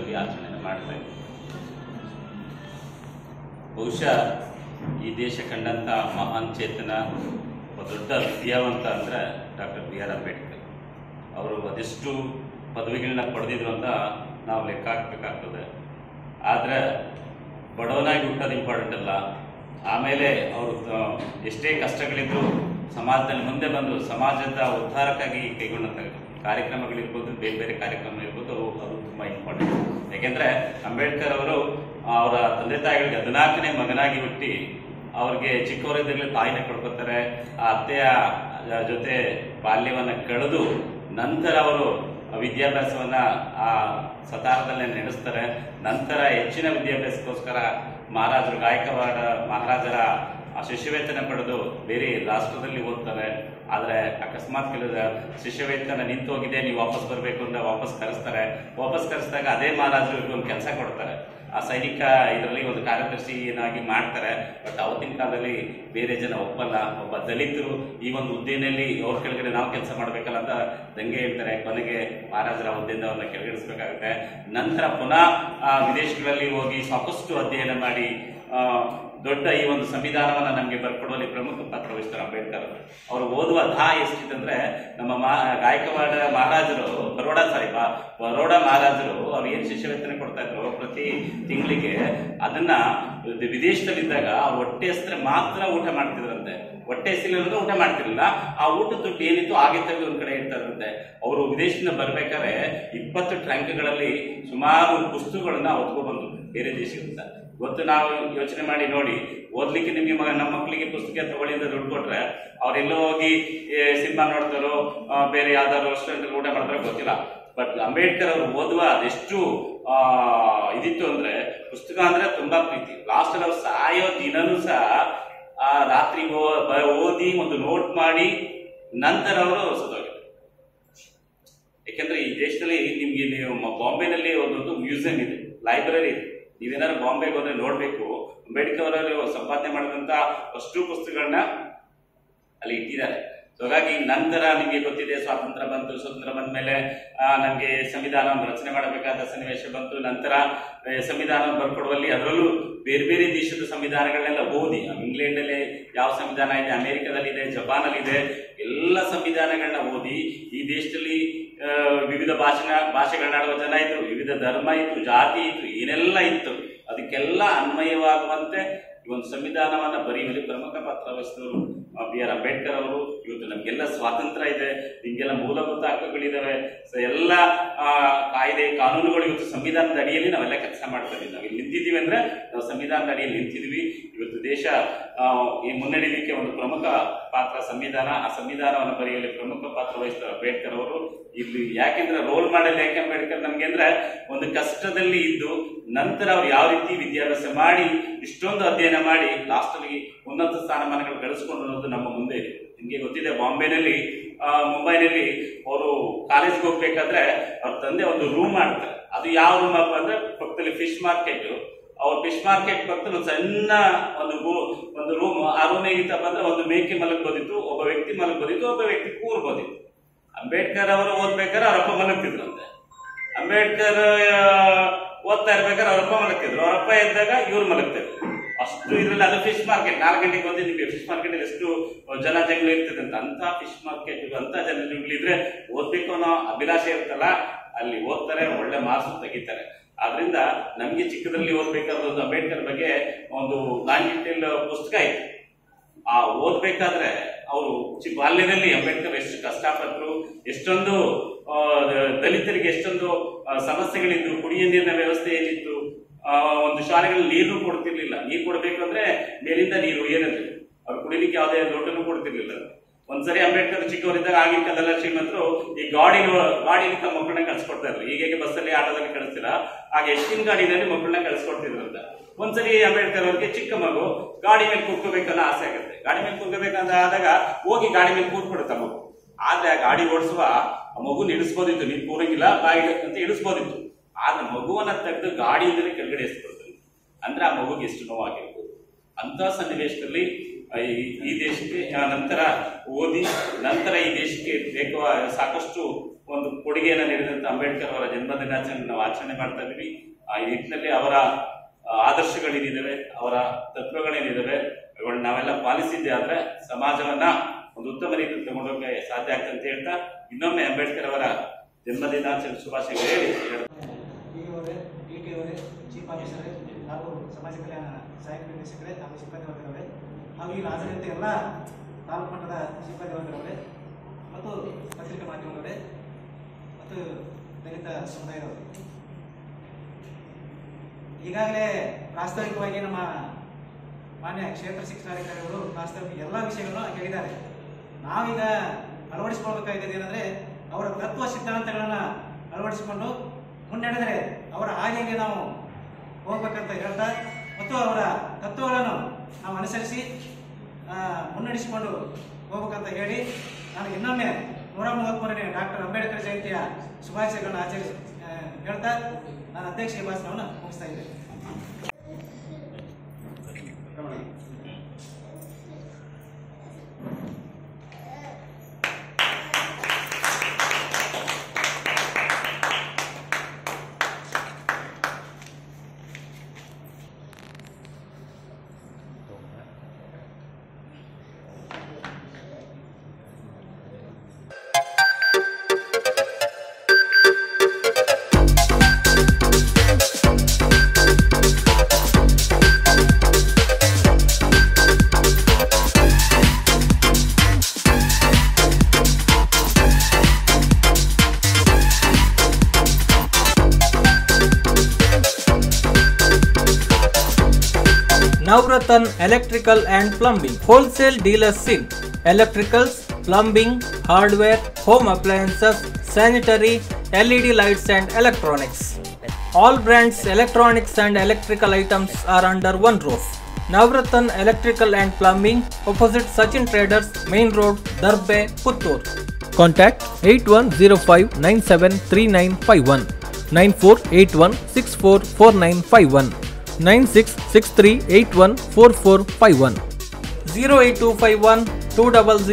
ವರ್ಷದಲ್ಲಿ ಆಚರಣೆ ಮಾಡ್ತಾ ಇದ್ದೀವಿ. ಬಹುಶಃ ಈ ದೇಶ ಕಂಡಂಥ ಮಹಾನ್ ಚೇತನ, ಒಬ್ಬ ದೊಡ್ಡ ವಿದ್ಯಾವಂತ ಅಂದರೆ ಡಾಕ್ಟರ್ B.R. ಅಂಬೇಡ್ಕರ್. ಅವರು ಅದೆಷ್ಟು ಪದವಿಗಳನ್ನ ಪಡೆದಿದ್ರು ಅಂತ ನಾವು ಲೆಕ್ಕ ಹಾಕಬೇಕಾಗ್ತದೆ. ಆದರೆ ಬಡವನಾಗಿ ಹುಟ್ಟೋದು ಇಂಪಾರ್ಟೆಂಟ್ ಅಲ್ಲ. ಆಮೇಲೆ ಅವರು ಎಷ್ಟೇ ಕಷ್ಟಗಳಿದ್ರು ಸಮಾಜದಲ್ಲಿ ಮುಂದೆ ಬಂದು ಸಮಾಜದ ಉದ್ಧಾರಕ್ಕಾಗಿ ಕೈಗೊಂಡಂಥ ಕಾರ್ಯಕ್ರಮಗಳಿರ್ಬೋದು, ಬೇರೆ ಬೇರೆ ಕಾರ್ಯಕ್ರಮ ಇರ್ಬೋದು, ಅದು ತುಂಬ ಇಂಪಾರ್ಟೆಂಟ್. ಯಾಕೆಂದರೆ ಅಂಬೇಡ್ಕರ್ ಅವರು ಅವರ ತಂದೆ ತಾಯಿಗಳಿಗೆ 14ನೇ ಮಗನಾಗಿ ಹುಟ್ಟಿ ಅವ್ರಿಗೆ ಚಿಕ್ಕವರಿದ್ದಾಗಲೇ ತಾಯಿನ ಕಳ್ಕೊತಾರೆ. ಆ ಅತ್ತೆಯ ಜೊತೆ ಬಾಲ್ಯವನ್ನು ಕಳೆದು ನಂತರ ಅವರು ವಿದ್ಯಾಭ್ಯಾಸವನ್ನು ಆ ಸತಾರದಲ್ಲೇ ನಡೆಸ್ತಾರೆ. ನಂತರ ಹೆಚ್ಚಿನ ವಿದ್ಯಾಭ್ಯಾಸಕ್ಕೋಸ್ಕರ ಮಹಾರಾಜರು, ಗಾಯಕವಾಡ ಮಹಾರಾಜರ ಶಿಷ್ಯವೇತನ ಪಡೆದು ಬೇರೆ ರಾಷ್ಟ್ರದಲ್ಲಿ ಓದ್ತಾರೆ. ಆದರೆ ಅಕಸ್ಮಾತ್ ಕೆಲವು ಶಿಷ್ಯವೇತನ ನಿಂತು ಹೋಗಿದೆ, ನೀವು ವಾಪಸ್ ಬರಬೇಕು ಅಂತ ವಾಪಸ್ ಕರೆಸಿದಾಗ ಅದೇ ಮಹಾರಾಜರು ಒಂದು ಕೆಲಸ ಕೊಡ್ತಾರೆ. ಆ ಸೈನಿಕ ಇದರಲ್ಲಿ ಒಂದು ಕಾರ್ಯದರ್ಶಿಯನ್ನಾಗಿ ಮಾಡ್ತಾರೆ. ಬಟ್ ಅವತ್ತಿನ ಕಾಲದಲ್ಲಿ ಬೇರೆ ಜನ ಒಪ್ಪಲ್ಲ. ಒಬ್ಬ ದಲಿತರು ಈ ಒಂದು ಹುದ್ದೆಯಲ್ಲಿ ಅವ್ರ ಕೆಳಗಡೆ ನಾವು ಕೆಲಸ ಮಾಡಬೇಕಲ್ಲ ಅಂತ ದಂಗೆ ಹೇಳ್ತಾರೆ. ಕೊನೆಗೆ ಮಹಾರಾಜರ ಹುದ್ದೆಯಿಂದ ಅವ್ರನ್ನ ಕೆಳಗಿಳಿಸ್ಬೇಕಾಗುತ್ತೆ. ನಂತರ ಪುನಃ ವಿದೇಶಗಳಲ್ಲಿ ಹೋಗಿ ಸಾಕಷ್ಟು ಅಧ್ಯಯನ ಮಾಡಿ ದೊಡ್ಡ ಈ ಒಂದು ಸಂವಿಧಾನವನ್ನು ನಮಗೆ ಬರ್ಕೊಡುವಲ್ಲಿ ಪ್ರಮುಖ ಪಾತ್ರ ವಹಿಸ್ತಾರೆ ಅಂಬೇಡ್ಕರ್. ಅವರು ಓದುವ ಎಷ್ಟಿತ್ತಂದ್ರೆ ನಮ್ಮ ಗಾಯಕವಾಡ ಮಹಾರಾಜರು ಬರೋಡ ಮಹಾರಾಜರು ಅವ್ರು ಏನು ಶಿಷ್ಯವೇತನ ಕೊಡ್ತಾ ಇದ್ರು ಪ್ರತಿ ತಿಂಗಳಿಗೆ, ಅದನ್ನ ವಿದೇಶದಲ್ಲಿದ್ದಾಗ ಹೊಟ್ಟೆ ಹಸಿದ್ರೆ ಮಾತ್ರ ಊಟ ಮಾಡ್ತಿದ್ರಂತೆ. ಹೊಟ್ಟೆ ಹಸಿಲಿರೋದು ಊಟ ಮಾಡ್ತಿರ್ಲಿಲ್ಲ. ಆ ಊಟದ ದುಡ್ಡು ಏನಿತ್ತು ಹಾಗೆ ತೆಗೆದು ಒಂದ್ ಕಡೆ ಇಡ್ತಾರಂತೆ. ಅವರು ವಿದೇಶದಿಂದ ಬರ್ಬೇಕಾದ್ರೆ 20 ಟ್ರಂಕ್ಗಳಲ್ಲಿ ಸುಮಾರು ಪುಸ್ತಕಗಳನ್ನ ಹೊತ್ಕೊಬಂದ್ರು ಬೇರೆ ದೇಶದಿಂದ. ಇವತ್ತು ನಾವು ಯೋಚನೆ ಮಾಡಿ ನೋಡಿ, ಓದ್ಲಿಕ್ಕೆ ನಿಮಗೆ ನಮ್ಮ ಮಕ್ಕಳಿಗೆ ಪುಸ್ತಕ ತಗೊಳ್ಳಿ ಅಂತ ದುಡ್ಡು ಕೊಟ್ರೆ ಅವ್ರೆಲ್ಲೋ ಹೋಗಿ ಸಿನಿಮಾ ನೋಡ್ತಾರೋ ಬೇರೆ ಯಾವ್ದಾದ್ರು ರೆಸ್ಟೋರೆಂಟ್ ಊಟ ಮಾಡ್ತಾರೋ ಗೊತ್ತಿಲ್ಲ. ಬಟ್ ಅಂಬೇಡ್ಕರ್ ಅವರು ಓದುವ ಅದೆಷ್ಟು ಇದಿತ್ತು ಅಂದ್ರೆ, ಪುಸ್ತಕ ಅಂದ್ರೆ ತುಂಬಾ ಪ್ರೀತಿ. ಲಾಸ್ಟ್ ಅಲ್ಲಿ ಅವ್ರು ಸಾಯೋ ದಿನನೂ ಸಹ ರಾತ್ರಿ ಓದಿ ಒಂದು ನೋಟ್ ಮಾಡಿ ನಂತರ ಅವರು ಸತ್ತೋಗಿದ್ರು. ಯಾಕೆಂದ್ರೆ ಈ ದೇಶದಲ್ಲಿ ನಿಮ್ಗೆ ನೀವು ಬಾಂಬೆನಲ್ಲಿ ಒಂದೊಂದು ಮ್ಯೂಸಿಯಂ ಇದೆ, ಲೈಬ್ರರಿ ಇದೆ. ನೀವೇನಾದ್ರು ಬಾಂಬೆಗೆ ಹೋದ್ರೆ ನೋಡ್ಬೇಕು. ಅಂಬೇಡ್ಕರ್ ಅವರು ಸಂಪಾದನೆ ಮಾಡಿದಂತ ಅಷ್ಟು ಪುಸ್ತಕಗಳನ್ನ ಅಲ್ಲಿ ಇಟ್ಟಿದ್ದಾರೆ. ಹಾಗಾಗಿ ನಂತರ ನಿಮಗೆ ಗೊತ್ತಿದೆ, ಸ್ವಾತಂತ್ರ್ಯ ಬಂತು. ಸ್ವಾತಂತ್ರ್ಯ ಬಂದ ಮೇಲೆ ನಮಗೆ ಸಂವಿಧಾನವನ್ನು ರಚನೆ ಮಾಡಬೇಕಾದ ಸನ್ನಿವೇಶ ಬಂತು. ನಂತರ ಸಂವಿಧಾನವನ್ನು ಬರ್ಕೊಡುವಲ್ಲಿ ಅದರಲ್ಲೂ ಬೇರೆ ಬೇರೆ ದೇಶದ ಸಂವಿಧಾನಗಳನ್ನೆಲ್ಲ ಓದಿ, ಇಂಗ್ಲೆಂಡಲ್ಲಿ ಯಾವ ಸಂವಿಧಾನ ಇದೆ, ಅಮೆರಿಕದಲ್ಲಿದೆ, ಜಪಾನಲ್ಲಿದೆ, ಎಲ್ಲ ಸಂವಿಧಾನಗಳನ್ನ ಓದಿ ಈ ದೇಶದಲ್ಲಿ ವಿವಿಧ ಭಾಷೆಗಳನ್ನಾಡುವ ಜನ ಇದ್ರು, ವಿವಿಧ ಧರ್ಮ ಇತ್ತು, ಜಾತಿ ಇತ್ತು, ಏನೆಲ್ಲ ಇತ್ತು, ಅದಕ್ಕೆಲ್ಲ ಅನ್ವಯವಾಗುವಂತೆ ಈ ಒಂದು ಸಂವಿಧಾನವನ್ನ ಬರೆಯುವಲ್ಲಿ ಪ್ರಮುಖ ಪಾತ್ರ ವಹಿಸಿದವರು B.R. ಅಂಬೇಡ್ಕರ್ ಅವರು. ಇವತ್ತು ನಮ್ಗೆಲ್ಲ ಸ್ವಾತಂತ್ರ್ಯ ಇದೆ, ನಿಮ್ಗೆಲ್ಲ ಮೂಲಭೂತ ಹಕ್ಕುಗಳಿದಾವೆ, ಎಲ್ಲ ಕಾಯ್ದೆ ಕಾನೂನುಗಳು ಇವತ್ತು ಸಂವಿಧಾನದ ಅಡಿಯಲ್ಲಿ ನಾವೆಲ್ಲ ಕೆಲಸ ಮಾಡ್ತಾ ಇದ್ದೀವಿ. ನಾವು ಇಲ್ಲಿ ನಿಂತಿದ್ದೀವಿ ಅಂದ್ರೆ ನಾವು ಸಂವಿಧಾನದ ಅಡಿಯಲ್ಲಿ ನಿಂತಿದ್ವಿ. ಇವತ್ತು ದೇಶ ಈ ಮುನ್ನಡೆಯಲಿಕ್ಕೆ ಒಂದು ಪ್ರಮುಖ ಪಾತ್ರ ಸಂವಿಧಾನ. ಆ ಸಂವಿಧಾನವನ್ನು ಬರೆಯುವಲ್ಲಿ ಪ್ರಮುಖ ಪಾತ್ರ ವಹಿಸ್ತಾರೆ ಅಂಬೇಡ್ಕರ್ ಅವರು. ಇಲ್ಲಿ ಯಾಕೆಂದ್ರೆ ರೋಲ್ ಮಾಡೆಲ್ ಯಾಕೆ ಅಂಬೇಡ್ಕರ್ ನಮ್ಗೆ ಅಂದ್ರೆ, ಒಂದು ಕಷ್ಟದಲ್ಲಿ ಇದ್ದು ನಂತರ ಅವ್ರು ಯಾವ ರೀತಿ ವಿದ್ಯಾಭ್ಯಾಸ ಮಾಡಿ ಇಷ್ಟೊಂದು ಅಧ್ಯಯನ ಮಾಡಿ ಲಾಸ್ಟ್ ಅಲ್ಲಿ ಉನ್ನತ ಸ್ಥಾನಮಾನಗಳು ಗಳಿಸ್ಕೊಂಡು ಅನ್ನೋದು ನಮ್ಮ ಮುಂದೆ ಇದೆ. ನಿಮ್ಗೆ ಗೊತ್ತಿದೆ, ಬಾಂಬೆನಲ್ಲಿ ಮುಂಬೈನಲ್ಲಿ ಅವರು ಕಾಲೇಜ್ಗೆ ಹೋಗ್ಬೇಕಾದ್ರೆ ಅವ್ರ ತಂದೆ ಒಂದು ರೂಮ್ ಮಾಡ್ತಾರೆ. ಅದು ಯಾವ ರೂಮ್ ಅಪ್ಪ ಅಂದ್ರೆ ಪಕ್ಕದಲ್ಲಿ ಫಿಶ್ ಮಾರ್ಕೆಟ್. ಅವ್ರ ಫಿಶ್ ಮಾರ್ಕೆಟ್ ಪಕ್ಕದಲ್ಲಿ ಒಂದು ಸಣ್ಣ ಒಂದು ರೂಮ್. ಆ ರೂಮ್ ಹೇಗಿತ್ತಪ್ಪ ಅಂದ್ರೆ, ಒಂದು ಮೇಕೆ ಮಲಗ್ಬೋದಿತ್ತು, ಒಬ್ಬ ವ್ಯಕ್ತಿ ಮಲಗ್ಬೋದಿತ್ತು, ಒಬ್ಬ ವ್ಯಕ್ತಿ ಕೂರ್ಬೋದಿತ್ತು. ಅಂಬೇಡ್ಕರ್ ಅವರು ಓದ್ಬೇಕಾದ್ರೆ ಅವರಪ್ಪ ಮಲಗ್ತಿದ್ರಂತೆ. ಅಂಬೇಡ್ಕರ್ ಓದ್ತಾ ಇರ್ಬೇಕಾದ್ರೆ ಅವರಪ್ಪ ಮಲಗ್ತಿದ್ರು, ಅವರಪ್ಪ ಎದ್ದಾಗ ಇವ್ರು ಮಲಗ್ತಿದ್ರು. ಅಷ್ಟು ಇದ್ರಲ್ಲಿ ಅದು ಫಿಶ್ ಮಾರ್ಕೆಟ್. 4 ಗಂಟೆಗೆ ಓದಿದ್ವಿ. ಫಿಶ್ ಮಾರ್ಕೆಟ್ ಅಲ್ಲಿ ಎಷ್ಟು ಜನಗಳು ಇರ್ತದೆ ಅಂತ ಫಿಶ್ ಮಾರ್ಕೆಟ್ ಅಂತ ಜನಗಳಿದ್ರೆ ಓದ್ಬೇಕು ಅನ್ನೋ ಅಭಿಲಾಷೆ ಇರ್ತಲ್ಲ, ಅಲ್ಲಿ ಓದ್ತಾರೆ, ಒಳ್ಳೆ ಮಾರ್ಕ್ಸ್ ತೆಗಿತಾರೆ. ಆದ್ರಿಂದ ನಮ್ಗೆ ಚಿಕ್ಕದಲ್ಲಿ ಓದ್ಬೇಕಾದ ಒಂದು ಅಂಬೇಡ್ಕರ್ ಬಗ್ಗೆ ಒಂದು ಡೀಟೇಲ್ ಪುಸ್ತಕ ಇತ್ತು. ಆ ಓದ್ಬೇಕಾದ್ರೆ ಅವರು ಬಾಲ್ಯದಲ್ಲಿ ಅಂಬೇಡ್ಕರ್ ಎಷ್ಟು ಕಷ್ಟಪಟ್ಟರು, ಎಷ್ಟೊಂದು ದಲಿತರಿಗೆ ಎಷ್ಟೊಂದು ಸಮಸ್ಯೆಗಳಿದ್ದು, ಕುಡಿಯುವ ನೀರಿನ ವ್ಯವಸ್ಥೆ ಏನಿತ್ತು, ಒಂದು ಶಾಲೆಗಳಲ್ಲಿ ನೀರು ಕೊಡ್ತಿರ್ಲಿಲ್ಲ. ನೀರು ಕೊಡ್ಬೇಕು ಅಂದ್ರೆ ಮೇಲಿಂದ ನೀರು ಏನಂದ್ರೆ ಅವ್ರು ಕುಡಿಲಿಕ್ಕೆ ಯಾವುದೇ ಲೋಟನೂ ಕೊಡ್ತಿರ್ಲಿಲ್ಲ. ಒಂದ್ಸರಿ ಅಂಬೇಡ್ಕರ್ ಚಿಕ್ಕವರಿದ್ದಾಗ ಆಗಿನ ಕಾಲದಲ್ಲಿ ಶ್ರೀಮಂತರು ಈ ಗಾಡಿಲಿ ತಮ್ಮ ಮಕ್ಕಳನ್ನ ಕಳ್ಸಿಕೊಡ್ತಾ ಇದ್ರು. ಹೀಗೆ ಬಸ್ಸಲ್ಲಿ ಆಟೋದಲ್ಲಿ ಕಳಿಸ್ತೀರಾ, ಹಾಗೆ ಎಷ್ಟಿನ ಗಾಡಿನಲ್ಲಿ ಮಕ್ಕಳನ್ನ ಕಳ್ಸಿಕೊಡ್ತಿದ್ರು ಅಂತ. ಒಂದ್ಸರಿ ಅಂಬೇಡ್ಕರ್ ಅವ್ರಿಗೆ ಚಿಕ್ಕ ಮಗು ಗಾಡಿ ಮೇಲೆ ಕೂತ್ಕೋಬೇಕನ್ನೋ ಆಸೆ ಆಗುತ್ತೆ. ಗಾಡಿ ಮೇಲೆ ಕೂತ್ಕೋಬೇಕಂತ ಆದಾಗ ಹೋಗಿ ಗಾಡಿ ಮೇಲೆ ಕೂತ್ಬಿಡುತ್ತೆ ಮಗು. ಆದ್ರೆ ಆ ಗಾಡಿ ಓಡಿಸುವ ಮಗುನ ಇಳಿಸ್ಬೋದಿತ್ತು, ನೀನ್ ಕೂರಂಗಿಲ್ಲ ಬಾಯಿ ಅಂತ ಇಳಿಸ್ಬೋದಿತ್ತು. ಆದ್ರೆ ಮಗುವನ್ನ ತೆಗೆದು ಗಾಡಿಯಿಂದಲೇ ಕೆಳಗಡೆ ಎಸ್ಕೊಳ್ತಾರೆ. ಅಂದ್ರೆ ಆ ಮಗುಗೆ ಎಷ್ಟು ನೋವಾಗಿರ್ಬೋದು. ಅಂತ ಸನ್ನಿವೇಶದಲ್ಲಿ ಈ ದೇಶಕ್ಕೆ ನಂತರ ಓದಿ ನಂತರ ಈ ದೇಶಕ್ಕೆ ಬೇಕಾದ ಸಾಕಷ್ಟು ಒಂದು ಕೊಡುಗೆಯನ್ನು ನೀಡಿದಂತ ಅಂಬೇಡ್ಕರ್ ಅವರ ಜನ್ಮ ದಿನಾಚರಣೆ ನಾವು ಆಚರಣೆ ಮಾಡ್ತಾ ಇದ್ದೀವಿ. ಆ ನಿಟ್ಟಿನಲ್ಲಿ ಅವರ ಆದರ್ಶಗಳೇನಿದ್ದಾವೆ, ಅವರ ತತ್ವಗಳೇನಿದ್ದಾವೆ, ಅವುಗಳನ್ನ ನಾವೆಲ್ಲ ಪಾಲಿಸಿದ್ದೆ ಆದ್ರೆ ಸಮಾಜವನ್ನ ಒಂದು ಉತ್ತಮ ರೀತಿಯಲ್ಲಿ ತಗೊಂಡೋಗಕ್ಕೆ ಸಾಧ್ಯ ಆಗ್ತದೆ ಅಂತ ಹೇಳ್ತಾ ಇನ್ನೊಮ್ಮೆ ಅಂಬೇಡ್ಕರ್ ಅವರ ಜನ್ಮ ದಿನಾಚರಣೆ ಶುಭಾಶಯಗಳು ಹೇಳಿ ಚೀಫ್ ಆಫೀಸರ್ ಹಾಗೂ ಸಮಾಜ ಕಲ್ಯಾಣ ಸಹಾಯಕ ನಿರ್ದೇಶಕರೇ ಹಾಗೂ ಸಿಬ್ಬಂದಿ ವರ್ಗದವರೇ ಹಾಗೂ ಈ ರಾಜ್ಯದಂತೆ ಎಲ್ಲ ತಾಲೂಕು ಮಟ್ಟದ ಸಿಬ್ಬಂದಿ ವರ್ಗದವರೇ ಮತ್ತು ಪತ್ರಿಕಾ ಮಾಧ್ಯಮದವರೇ ಮತ್ತು ದಲಿತ ಸಮುದಾಯದವರು, ಈಗಾಗಲೇ ಪ್ರಾಸ್ತಾವಿಕವಾಗಿ ನಮ್ಮ ಮಾನ್ಯ ಕ್ಷೇತ್ರ ಶಿಕ್ಷಣಾಧಿಕಾರಿಗಳು ಪ್ರಾಸ್ತಾವಿಕ ಎಲ್ಲ ವಿಷಯಗಳನ್ನು ಹೇಳಿದ್ದಾರೆ. ನಾವೀಗ ಅಳವಡಿಸಿಕೊಳ್ಬೇಕಾಗಿದೆ ಏನಂದ್ರೆ ಅವರ ತತ್ವ ಸಿದ್ಧಾಂತಗಳನ್ನು ಅಳವಡಿಸಿಕೊಂಡು ಮುನ್ನಡೆದರೆ ಅವರ ಹಾದಿಯಲ್ಲಿ ನಾವು ಹೋಗ್ಬೇಕಂತ ಹೇಳ್ತಾ ಮತ್ತು ಅವರ ತತ್ವಗಳನ್ನು ನಾವು ಅನುಸರಿಸಿ ಮುನ್ನಡೆಸಿಕೊಂಡು ಹೋಗ್ಬೇಕಂತ ಹೇಳಿ ನಾನು ಇನ್ನೊಮ್ಮೆ 133ನೇ ಡಾಕ್ಟರ್ ಅಂಬೇಡ್ಕರ್ ಜಯಂತಿಯ ಶುಭಾಶಯಗಳನ್ನು ಹೇಳ್ತಾ ನಾನು ಅಧ್ಯಕ್ಷೀಯ ಭಾಷಣವನ್ನು ಮುಗಿಸ್ತಾ ಇದ್ದೇನೆ. Navratna Electrical and Plumbing Wholesale Dealers in Electricals, Plumbing, Hardware, Home Appliances, Sanitary, LED Lights and Electronics. All brands electronics and electrical items are under one roof. Navratna Electrical and Plumbing, opposite Sachin Traders, Main Road, Darbe, Puttur. Contact 8105973951, 9481644951, 9663814451, 08251 200